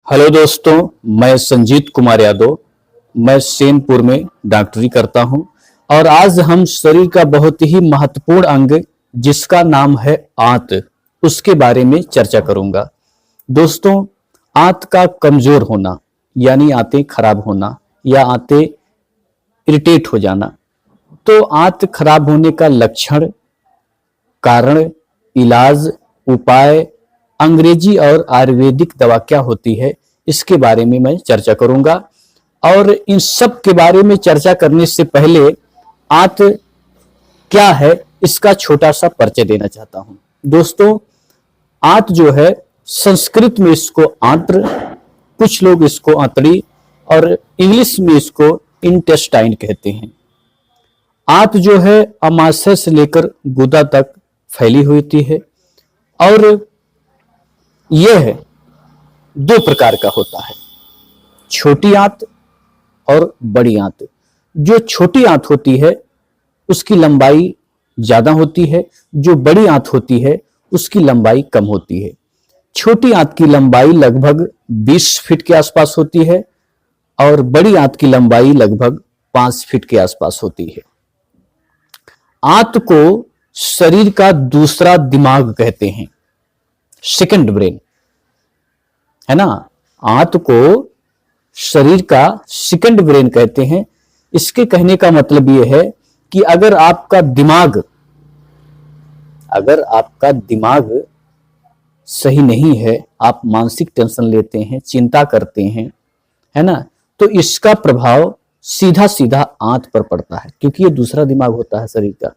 Hello दोस्तों, मैं संजीत कुमार यादव। मैं सेनपुर में डॉक्टरी करता हूं और आज हम शरीर का बहुत ही महत्वपूर्ण अंग जिसका नाम है आंत, उसके बारे में चर्चा करूंगा। दोस्तों, आंत का कमजोर होना यानी आंतें खराब होना या आंतें इरिटेट हो जाना। तो आंत खराब होने का लक्षण, कारण, इलाज, उपाय, अंग्रेजी और आयुर्वेदिक दवा क्या होती है, इसके बारे में मैं चर्चा करूंगा। और इन सब के बारे में चर्चा करने से पहले आंत क्या है इसका छोटा सा परिचय देना चाहता हूं। दोस्तों, आंत जो है संस्कृत में इसको आंत्र, कुछ लोग इसको आंतड़ी और इंग्लिश में इसको इंटेस्टाइन कहते हैं। आंत जो है अमाशय से लेकर गुदा तक फैली हुई होती है और यह दो प्रकार का होता है, छोटी आंत और बड़ी आंत। जो छोटी आंत होती है उसकी लंबाई ज्यादा होती है, जो बड़ी आंत होती है उसकी लंबाई कम होती है। छोटी आंत की लंबाई लगभग 20 फीट के आसपास होती है और बड़ी आंत की लंबाई लगभग 5 फीट के आसपास होती है। आंत को शरीर का दूसरा दिमाग कहते हैं, सेकंड ब्रेन, है ना। आंत को शरीर का सेकंड ब्रेन कहते हैं। इसके कहने का मतलब यह है कि अगर आपका दिमाग सही नहीं है, आप मानसिक टेंशन लेते हैं, चिंता करते हैं, है ना, तो इसका प्रभाव सीधा सीधा आंत पर पड़ता है, क्योंकि ये दूसरा दिमाग होता है शरीर का।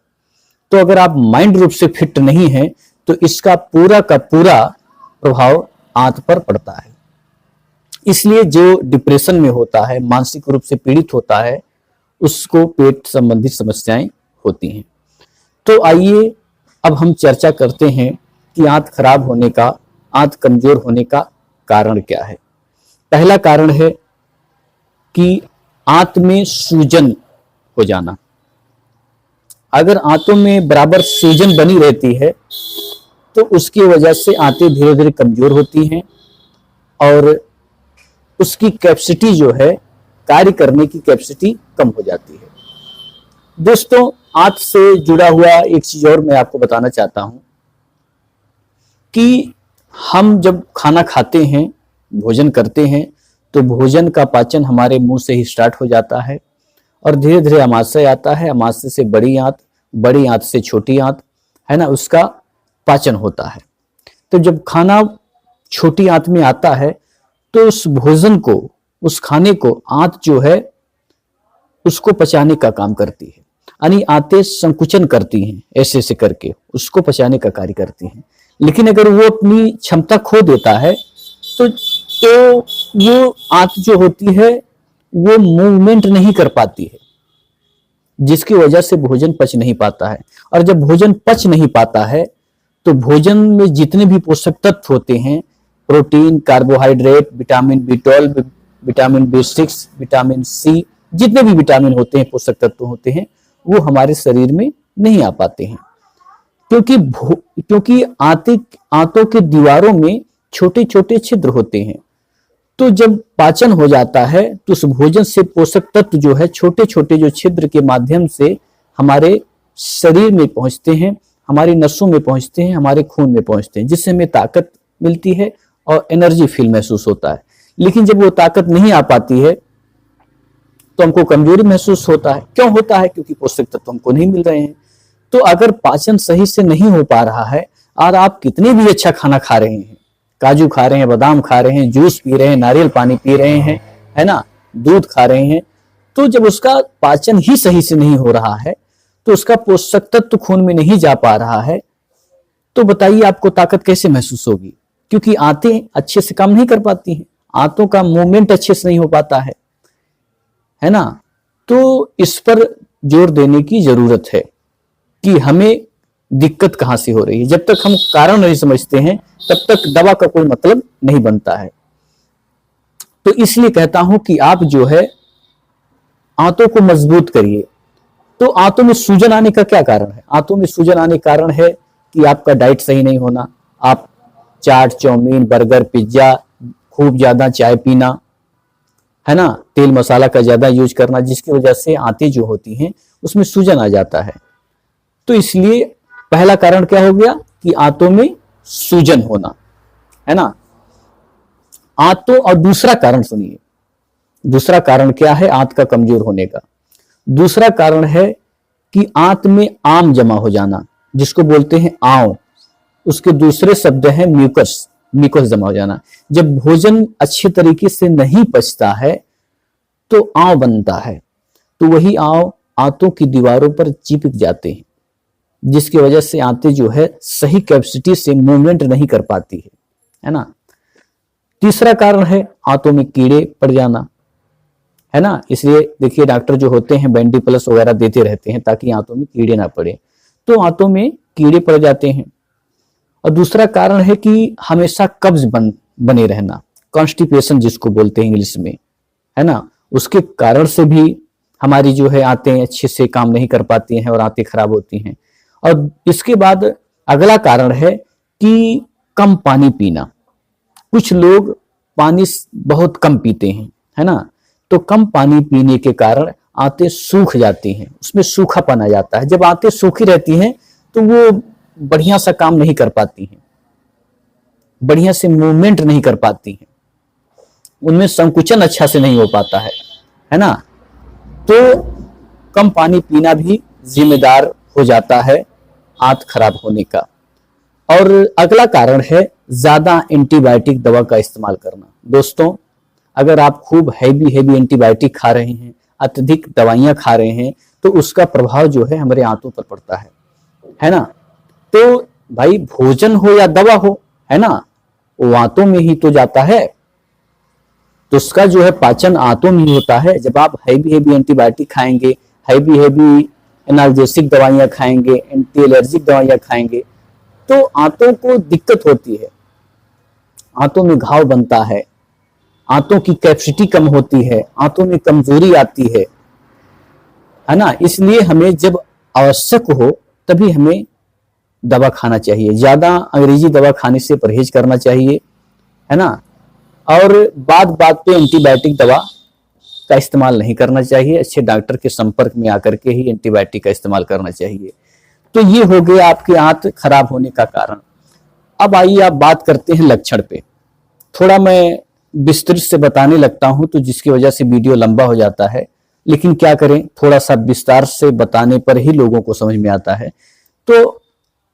तो अगर आप माइंड रूप से फिट नहीं है तो इसका पूरा का पूरा प्रभाव आंत पर पड़ता है। इसलिए जो डिप्रेशन में होता है, मानसिक रूप से पीड़ित होता है, उसको पेट संबंधित समस्याएं होती हैं। तो आइए अब हम चर्चा करते हैं कि आंत खराब होने का, आंत कमजोर होने का कारण क्या है। पहला कारण है कि आंत में सूजन हो जाना। अगर आंतों में बराबर सूजन बनी रहती है तो उसकी वजह से आंतें धीरे धीरे कमजोर होती हैं और उसकी कैपेसिटी जो है, कार्य करने की कैपेसिटी कम हो जाती है। दोस्तों, आंत से जुड़ा हुआ एक चीज और मैं आपको बताना चाहता हूं कि हम जब खाना खाते हैं, भोजन करते हैं, तो भोजन का पाचन हमारे मुंह से ही स्टार्ट हो जाता है और धीरे धीरे अमाशय आता है, अमाशय से बड़ी आंत, बड़ी आंत से छोटी आंत, है ना, उसका पाचन होता है। तो जब खाना छोटी आंत में आता है तो उस भोजन को, उस खाने को आंत जो है उसको पचाने का काम करती है, यानी आंतें संकुचन करती हैं, ऐसे ऐसे करके उसको पचाने का कार्य करती हैं। लेकिन अगर वो अपनी क्षमता खो देता है तो वो आंत जो होती है वो मूवमेंट नहीं कर पाती है, जिसकी वजह से भोजन पच नहीं पाता है। और जब भोजन पच नहीं पाता है तो भोजन में जितने भी पोषक तत्व होते हैं, protein, carbohydrate, vitamin B12, vitamin B6, vitamin C, जितने भी विटामिन होते हैं, पोषक तत्व होते हैं, वो हमारे शरीर में नहीं आ पाते हैं, क्योंकि आंतों के दीवारों में छोटे छोटे छिद्र होते हैं। तो जब पाचन हो जाता है तो उस भोजन से पोषक तत्व जो है छोटे छोटे जो छिद्र के माध्यम से हमारे शरीर में पहुंचते हैं, हमारी नसों में पहुंचते हैं, हमारे खून में पहुंचते हैं, जिससे हमें ताकत मिलती है और एनर्जी फील महसूस होता है। लेकिन जब वो ताकत नहीं आ पाती है तो हमको कमजोरी महसूस होता है। क्यों होता है? क्योंकि पोषक तत्व हमको नहीं मिल रहे हैं। तो अगर पाचन सही से नहीं हो पा रहा है और आप कितने भी अच्छा खाना खा रहे हैं, काजू खा रहे हैं, बादाम खा रहे हैं, जूस पी रहे हैं, नारियल पानी पी रहे हैं, है ना, दूध खा रहे हैं, तो जब उसका पाचन ही सही से नहीं हो रहा है, तो उसका पोषक तत्व खून में नहीं जा पा रहा है, तो बताइए आपको ताकत कैसे महसूस होगी? क्योंकि आंतें अच्छे से काम नहीं कर पाती हैं, आंतों का मूवमेंट अच्छे से नहीं हो पाता है ना। तो इस पर जोर देने की जरूरत है कि हमें दिक्कत कहां से हो रही है। जब तक हम कारण नहीं समझते हैं तब तक दवा का कोई मतलब नहीं बनता है। तो इसलिए कहता हूं कि आप जो है आंतों को मजबूत करिए। तो आंतों में सूजन आने का क्या कारण है? आंतों में सूजन आने का कारण है कि आपका डाइट सही नहीं होना। आप चाट, चाउमीन, बर्गर, पिज्जा खूब ज्यादा चाय पीना, है ना, तेल मसाला का ज्यादा यूज करना, जिसकी वजह से आंतें जो होती हैं उसमें सूजन आ जाता है। तो इसलिए पहला कारण क्या हो गया कि आंतों में सूजन होना, है ना। आंतों और दूसरा कारण सुनिए, दूसरा कारण क्या है आंत का कमजोर होने का? दूसरा कारण है कि आंत में आम जमा हो जाना, जिसको बोलते हैं आंव। उसके दूसरे शब्द है म्यूकस, म्यूकस जमा हो जाना। जब भोजन अच्छे तरीके से नहीं पचता है तो आंव बनता है, तो वही आंव आंतों की दीवारों पर चिपक जाते हैं, जिसकी वजह से आंतें जो है सही कैपेसिटी से मूवमेंट नहीं कर पाती है ना। तीसरा कारण है आंतों में कीड़े पड़ जाना, है ना। इसलिए देखिए डॉक्टर जो होते हैं बैंडी प्लस वगैरह देते रहते हैं ताकि आंतों में कीड़े ना पड़े, तो आंतों में कीड़े पड़ जाते हैं। और दूसरा कारण है कि हमेशा कब्ज बने रहना, कॉन्स्टिपेशन जिसको बोलते हैं इंग्लिश में, है ना। उसके कारण से भी हमारी जो है आंतें अच्छे से काम नहीं कर पाती हैं और आंतें खराब होती हैं। और इसके बाद अगला कारण है कि कम पानी पीना। कुछ लोग पानी बहुत कम पीते हैं, है ना, तो कम पानी पीने के कारण आंतें सूख जाती हैं, उसमें सूखापन आ जाता है। जब आंतें सूखी रहती हैं तो वो बढ़िया सा काम नहीं कर पाती हैं, बढ़िया से मूवमेंट नहीं कर पाती हैं, उनमें संकुचन अच्छा से नहीं हो पाता है ना। तो कम पानी पीना भी जिम्मेदार हो जाता है आंत खराब होने का। और अगला कारण है ज्यादा एंटीबायोटिक दवा का इस्तेमाल करना। दोस्तों, अगर आप खूब हैवी एंटीबायोटिक खा रहे हैं, अत्यधिक दवाइयां खा रहे हैं, तो उसका प्रभाव जो है हमारे आंतों पर पड़ता है ना। तो भाई भोजन हो या दवा हो, है ना, वो आंतों में ही तो जाता है, तो उसका जो है पाचन आंतों में ही होता है। जब आप हैवी एंटीबायोटिक खाएंगे, हैवी एनाल्जेसिक दवाइयां खाएंगे, एंटी एलर्जिक दवाइयां खाएंगे, तो आंतों को दिक्कत होती है, आंतों में घाव बनता है, आंतों की कैपेसिटी कम होती है, आंतों में कमजोरी आती है ना। इसलिए हमें जब आवश्यक हो तभी हमें दवा खाना चाहिए, ज्यादा अंग्रेजी दवा खाने से परहेज करना चाहिए, है ना। और बात बात पे एंटीबायोटिक दवा का इस्तेमाल नहीं करना चाहिए, अच्छे डॉक्टर के संपर्क में आकर के ही एंटीबायोटिक का इस्तेमाल करना चाहिए। तो ये हो गया आपके आंत खराब होने का कारण। अब आइए आप बात करते हैं लक्षण पे। थोड़ा मैं विस्तृत से बताने लगता हूं तो जिसकी वजह से वीडियो लंबा हो जाता है, लेकिन क्या करें, थोड़ा सा विस्तार से बताने पर ही लोगों को समझ में आता है। तो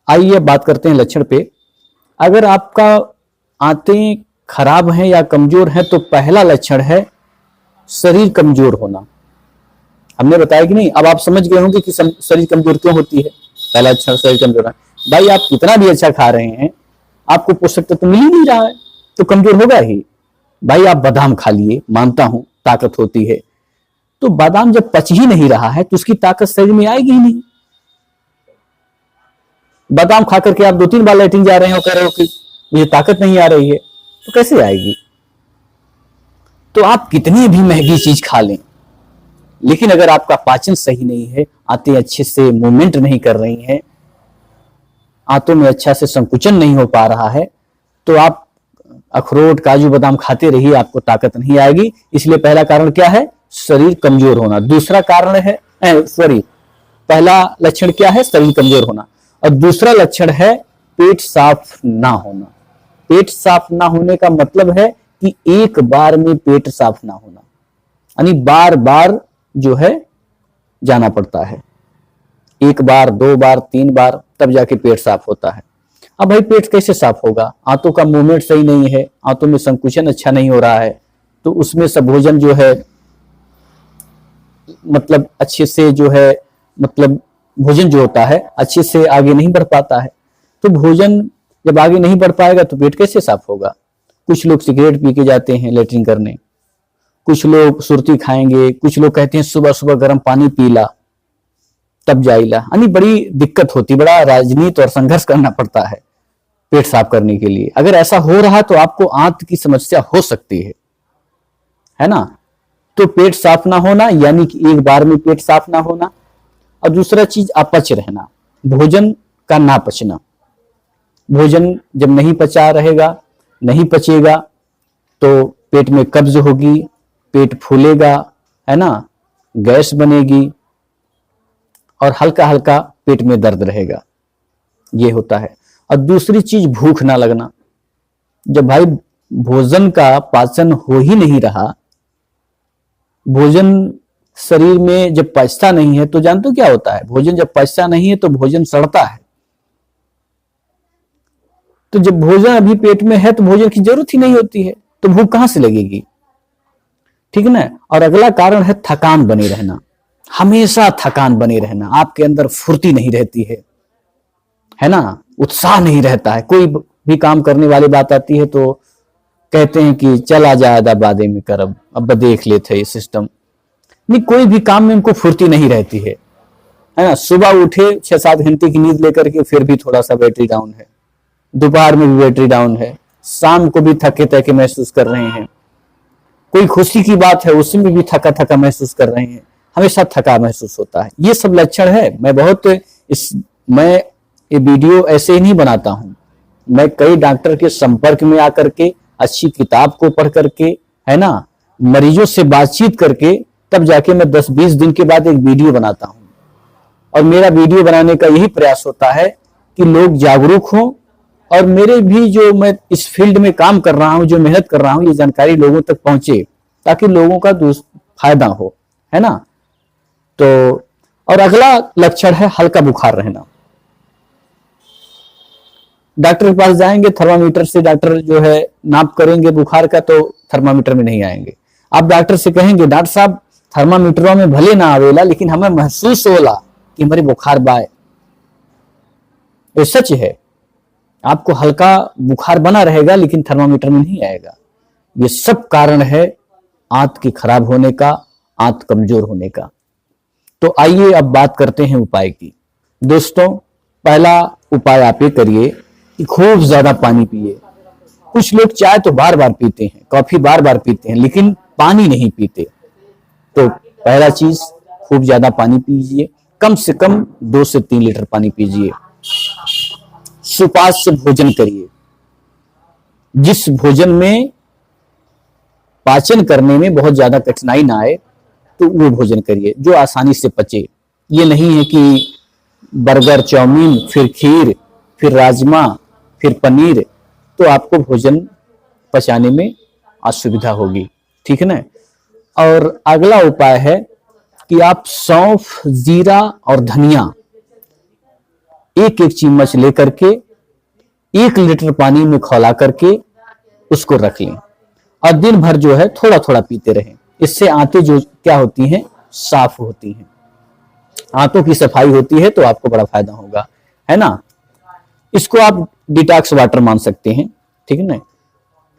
आइए बात करते हैं लक्षण पे। अगर आपका आंतें खराब हैं या कमजोर हैं तो पहला लक्षण है शरीर कमजोर होना। हमने बताया कि नहीं, अब आप समझ गए होंगे कि शरीर कमजोर क्यों होती है। पहला लक्षण शरीर कमजोर है। भाई आप कितना भी अच्छा खा रहे हैं, आपको पोषक तत्व मिल ही नहीं रहा है तो कमजोर होगा ही। भाई आप बादाम खा लिए, मानता हूं ताकत होती है, तो बादाम जब पच ही नहीं रहा है तो उसकी ताकत शरीर में आएगी ही नहीं। बादाम खा करके आप 2-3 बार लैट्रिन जा रहे हो, कह रहे हो कि मुझे ताकत नहीं आ रही है, तो कैसे आएगी। तो आप कितनी भी महंगी चीज खा लें, लेकिन अगर आपका पाचन सही नहीं है, आंतें अच्छे से मूवमेंट नहीं कर रही हैं, आंतों में अच्छा से संकुचन नहीं हो पा रहा है, तो आप अखरोट काजू बादाम खाते रहिए, आपको ताकत नहीं आएगी। इसलिए पहला कारण क्या है, शरीर कमजोर होना। दूसरा कारण है पहला लक्षण क्या है, शरीर कमजोर होना, और दूसरा लक्षण है पेट साफ ना होना। पेट साफ ना होने का मतलब है कि एक बार में पेट साफ ना होना, यानी बार बार जो है जाना पड़ता है, 1 बार 2 बार 3 बार, तब जाके पेट साफ होता है। अब भाई पेट कैसे साफ होगा, आंतों का मूवमेंट सही नहीं है, आंतों में संकुचन अच्छा नहीं हो रहा है, तो उसमें सब भोजन जो है मतलब अच्छे से जो है मतलब भोजन जो होता है अच्छे से आगे नहीं बढ़ पाता है। तो भोजन जब आगे नहीं बढ़ पाएगा तो पेट कैसे साफ होगा। कुछ लोग सिगरेट पी के जाते हैं लेटरिन करने, कुछ लोग सुरती खाएंगे, कुछ लोग कहते हैं सुबह सुबह गर्म पानी पी ला तब जाइला, यानी बड़ी दिक्कत होती, बड़ा राजनीति और संघर्ष करना पड़ता है पेट साफ करने के लिए। अगर ऐसा हो रहा तो आपको आंत की समस्या हो सकती है ना। तो पेट साफ ना होना यानी कि एक बार में पेट साफ ना होना। और दूसरा चीज अपच रहना, भोजन का ना पचना। भोजन जब नहीं पचा रहेगा, नहीं पचेगा, तो पेट में कब्ज होगी, पेट फूलेगा, है ना, गैस बनेगी और हल्का हल्का पेट में दर्द रहेगा, ये होता है। और दूसरी चीज भूख ना लगना। जब भाई भोजन का पाचन हो ही नहीं रहा, भोजन शरीर में जब पचता नहीं है तो जानते हो क्या होता है, भोजन जब पचता नहीं है तो भोजन सड़ता है। तो जब भोजन अभी पेट में है तो भोजन की जरूरत ही नहीं होती है, तो भूख कहां से लगेगी, ठीक ना। और अगला कारण है थकान बनी रहना, हमेशा थकान बनी रहना, आपके अंदर फुर्ती नहीं रहती है ना, उत्साह नहीं रहता है। कोई भी काम करने वाली बात आती है तो कहते हैं कि चला जायदा बादे में करब, अब देख लेते ये सिस्टम। नहीं, कोई भी काम में उनको फुर्ती नहीं रहती है ना। सुबह उठे 6-7 घंटे की नींद लेकर के फिर भी थोड़ा सा बैटरी डाउन है, दोपहर में भी बैटरी डाउन है, शाम को भी थके थके महसूस कर रहे हैं, कोई खुशी की बात है उसमें भी थका थका महसूस कर रहे हैं, हमेशा थका महसूस होता है। ये सब लक्षण है। मैं ये वीडियो ऐसे ही नहीं बनाता हूं, मैं कई डॉक्टर के संपर्क में आकर के, अच्छी किताब को पढ़ करके, है ना, मरीजों से बातचीत करके, तब जाके मैं 10-20 दिन के बाद एक वीडियो बनाता हूं। और मेरा वीडियो बनाने का यही प्रयास होता है कि लोग जागरूक हों और मेरे भी जो मैं इस फील्ड में काम कर रहा हूं, जो मेहनत कर रहा हूं, ये जानकारी लोगों तक पहुंचे ताकि लोगों का फायदा हो, है ना। तो और अगला लक्षण है हल्का बुखार रहना। डॉक्टर के पास जाएंगे, थर्मामीटर से डॉक्टर जो है नाप करेंगे बुखार का, तो थर्मामीटर में नहीं आएंगे। आप डॉक्टर से कहेंगे डॉक्टर साहब थर्मामीटरों में भले ना आवेला लेकिन हमें महसूस होला कि हमारी बुखार बाय, तो सच है, आपको हल्का बुखार बना रहेगा लेकिन थर्मामीटर में नहीं आएगा। ये सब कारण है आंत के खराब होने का, आंत कमजोर होने का। तो आइए अब बात करते हैं उपाय की। दोस्तों, पहला उपाय आप ये करिए कि खूब ज्यादा पानी पिए। कुछ लोग चाय तो बार बार पीते हैं, कॉफी बार बार पीते हैं, लेकिन पानी नहीं पीते। तो पहला चीज, खूब ज्यादा पानी पीजिए, कम से कम 2 से 3 लीटर पानी पीजिए। सुपाच्य भोजन करिए, जिस भोजन में पाचन करने में बहुत ज्यादा कठिनाई ना आए तो वो भोजन करिए, जो आसानी से पचे। ये नहीं है कि बर्गर, चाउमीन, फिर खीर, फिर राजमा, फिर पनीर, तो आपको भोजन पचाने में असुविधा होगी, ठीक है ना। और अगला उपाय है कि आप सौंफ, जीरा और धनिया एक एक चम्मच लेकर के 1 लीटर पानी में खौला करके उसको रख लें और दिन भर जो है थोड़ा थोड़ा पीते रहें। इससे आंतें जो क्या होती हैं, साफ होती हैं। आंतों की सफाई होती है तो आपको बड़ा फायदा होगा, है ना। इसको आप डिटॉक्स वाटर मान सकते हैं, ठीक है ना।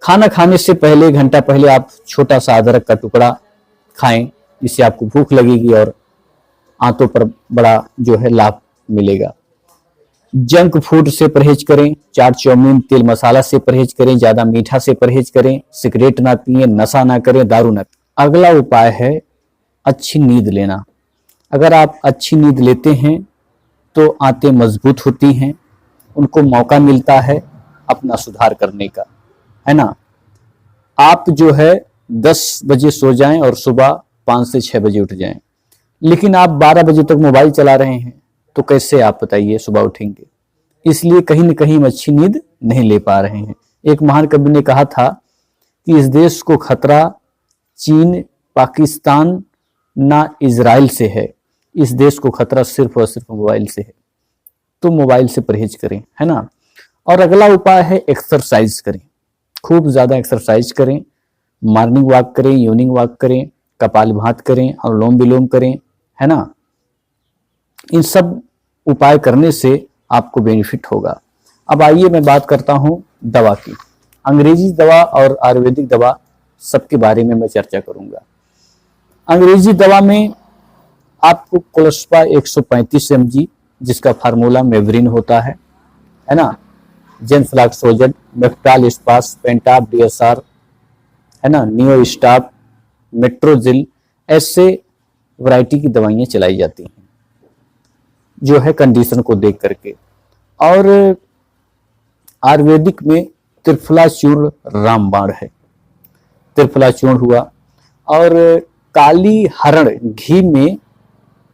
खाना खाने से पहले, घंटा पहले आप छोटा सा अदरक का टुकड़ा खाएं, जिससे आपको भूख लगेगी और आंतों पर बड़ा जो है लाभ मिलेगा। जंक फूड से परहेज करें, चाट, चाउमीन, तेल मसाला से परहेज करें, ज्यादा मीठा से परहेज करें, सिगरेट ना पिए, नशा ना करें, दारू ना पिए। अगला उपाय है अच्छी नींद लेना। अगर आप अच्छी नींद लेते हैं तो आंतें मजबूत होती हैं, उनको मौका मिलता है अपना सुधार करने का, है ना। आप जो है 10 बजे सो जाएं और सुबह 5 से 6 बजे उठ जाएं, लेकिन आप 12 बजे तक मोबाइल चला रहे हैं तो कैसे आप बताइए सुबह उठेंगे। इसलिए कहीं न कहीं अच्छी नींद नहीं ले पा रहे हैं। एक महान कवि ने कहा था कि इस देश को खतरा चीन, पाकिस्तान ना इजराइल से है, इस देश को खतरा सिर्फ और सिर्फ मोबाइल से है। तो मोबाइल से परहेज करें, है ना। और अगला उपाय है एक्सरसाइज करें, खूब ज्यादा एक्सरसाइज करें, मॉर्निंग वॉक करें, इवनिंग वॉक करें, कपालभाति करें, अनुलोम विलोम करें, है ना। इन सब उपाय करने से आपको बेनिफिट होगा। अब आइए मैं बात करता हूं दवा की। अंग्रेजी दवा और आयुर्वेदिक दवा सबके बारे में मैं चर्चा करूंगा। अंग्रेजी दवा में आपको कोलेस्पा 135 mg, जिसका फार्मूला मेवरिन होता है ना, जेनफ्लैक्सोजेड, मेफ्टाल स्पास, पेंटाप DSR, है ना, नियोस्टाप, मेट्रोजिल, ऐसे वैरायटी की दवाइयां चलाई जाती हैं जो है कंडीशन को देख करके। और आयुर्वेदिक में त्रिफला चूर्ण रामबाण है, त्रिफला चूर्ण हुआ, और काली हरण घी में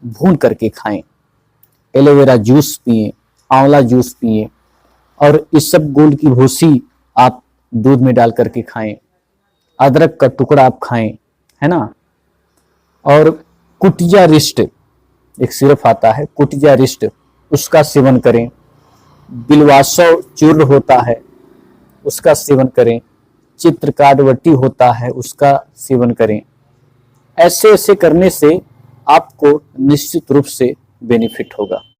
भून करके खाएं। एलोवेरा जूस पिए, आंवला जूस पिए, और इसबगोल की भूसी आप दूध में डाल करके खाएं। अदरक का टुकड़ा आप खाएं, है ना। और कुटिया रिष्ट, एक सिरप आता है कुटिया रिष्ट, उसका सेवन करें। बिलवासव चूर्ण होता है, उसका सेवन करें। चित्रकाडवटी होता है, उसका सेवन करें। ऐसे ऐसे करने से आपको निश्चित रूप से बेनिफिट होगा।